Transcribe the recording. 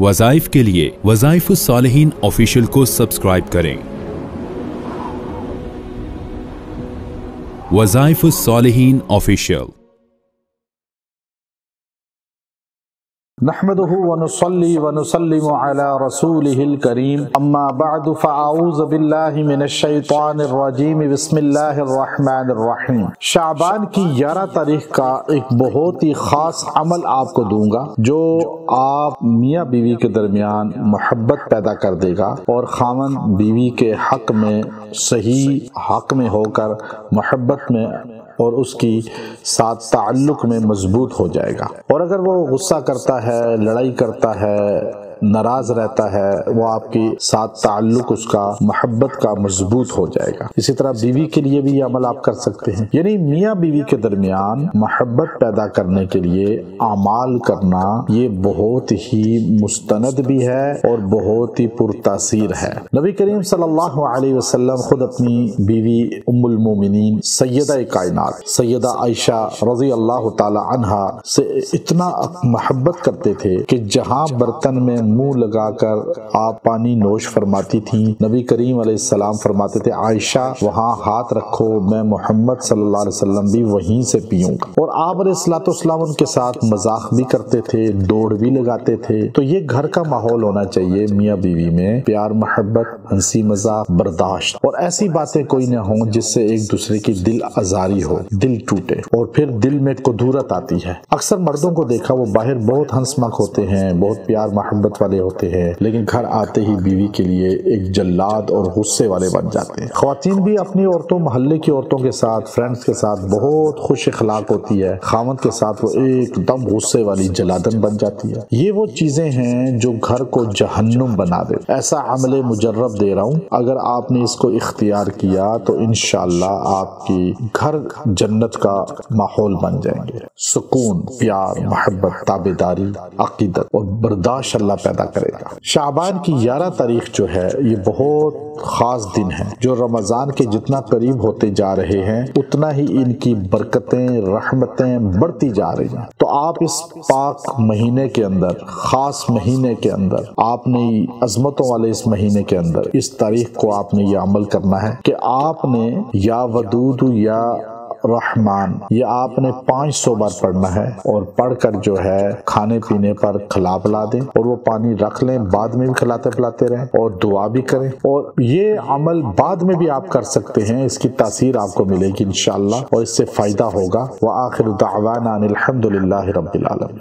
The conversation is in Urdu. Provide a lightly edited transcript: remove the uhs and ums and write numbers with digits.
وظائف کے لیے وظائف الصالحین آفیشیل کو سبسکرائب کریں۔ وظائف الصالحین آفیشیل۔ نحمده ونصلي ونسلم على رسوله الكريم اما بعد فاعوذ بالله من الشیطان الرجیم بسم اللہ الرحمن الرحیم۔ شعبان کی 11 تاریخ کا ایک بہت ہی خاص عمل آپ کو دوں گا جو آپ میاں بیوی کے درمیان محبت پیدا کر دے گا اور خاوند بیوی کے حق میں صحیح حق میں ہو کر محبت میں اور اس کی ساتھ تعلق میں مضبوط ہو جائے گا۔ اور اگر وہ غصہ کرتا ہے، لڑائی کرتا ہے، ناراض رہتا ہے، وہ آپ کی ساتھ تعلق اس کا محبت کا مضبوط ہو جائے گا۔ اسی طرح بیوی کے لیے بھی یہ عمل آپ کر سکتے ہیں، یعنی میاں بیوی کے درمیان محبت پیدا کرنے کے لیے اعمال کرنا یہ بہت ہی مستند بھی ہے اور بہت ہی پرتاثیر ہے۔ نبی کریم صلی اللہ علیہ وسلم خود اپنی بیوی ام المومنین سیدہ کائنات سیدہ عائشہ رضی اللہ تعالی عنہا سے اتنا محبت کرتے تھے کہ جہاں برتن میں منہ لگا کر آپ پانی نوش فرماتی تھیں، نبی کریم علیہ السلام فرماتے تھے عائشہ وہاں ہاتھ رکھو، میں محمد صلی اللہ علیہ وسلم بھی وہیں سے پیوں گا۔ اور آپ علیہ السلام ان کے ساتھ مذاق بھی کرتے تھے، دوڑ بھی لگاتے تھے۔ تو یہ گھر کا ماحول ہونا چاہیے میاں بیوی میں، پیار محبت، ہنسی مذاق، برداشت، اور ایسی باتیں کوئی نہ ہوں جس سے ایک دوسرے کی دل آزاری ہو، دل ٹوٹے اور پھر دل میں کدورت آتی ہے۔ اکثر مردوں کو دیکھا وہ باہر بہت ہنس مخ ہوتے ہیں، بہت پیار محبت والے ہوتے ہیں، لیکن گھر آتے ہی بیوی کے لیے ایک جلاد اور غصے والے بن جاتے ہیں۔ خواتین بھی اپنی عورتوں، محلے کی عورتوں کے ساتھ، فرینڈز کے ساتھ بہت خوش اخلاق ہوتی ہے، خاوند کے ساتھ وہ ایک دم غصے والی جلادن بن جاتی ہے۔ یہ وہ چیزیں ہیں جو گھر کو جہنم بنا دے۔ ایسا عمل مجرب دے رہا ہوں، اگر آپ نے اس کو اختیار کیا تو انشاءاللہ آپ کی گھر جنت کا ماحول بن جائیں گے۔ سکون، پیار، محبت، تابعداری، عقیدت اور برداشت اللہ پیدا کرے گا۔ شعبان کی 11 تاریخ جو ہے یہ بہت خاص دن ہے، جو رمضان کے جتنا قریب ہوتے جا رہے ہیں اتنا ہی ان کی برکتیں، رحمتیں بڑھتی جا رہی ہیں۔ تو آپ اس پاک مہینے کے اندر، خاص مہینے کے اندر، آپ نے عظمتوں والے اس مہینے کے اندر اس تاریخ کو آپ نے یہ عمل کرنا ہے کہ آپ نے یا ودود یا رحمان یہ آپ نے 500 بار پڑھنا ہے، اور پڑھ کر جو ہے کھانے پینے پر کھلا پلا دیں، اور وہ پانی رکھ لیں، بعد میں بھی کھلاتے پلاتے رہیں اور دعا بھی کریں۔ اور یہ عمل بعد میں بھی آپ کر سکتے ہیں، اس کی تاثیر آپ کو ملے گی انشاءاللہ اور اس سے فائدہ ہوگا۔ وآخر دعوانا ان الحمد للہ رب العالمین۔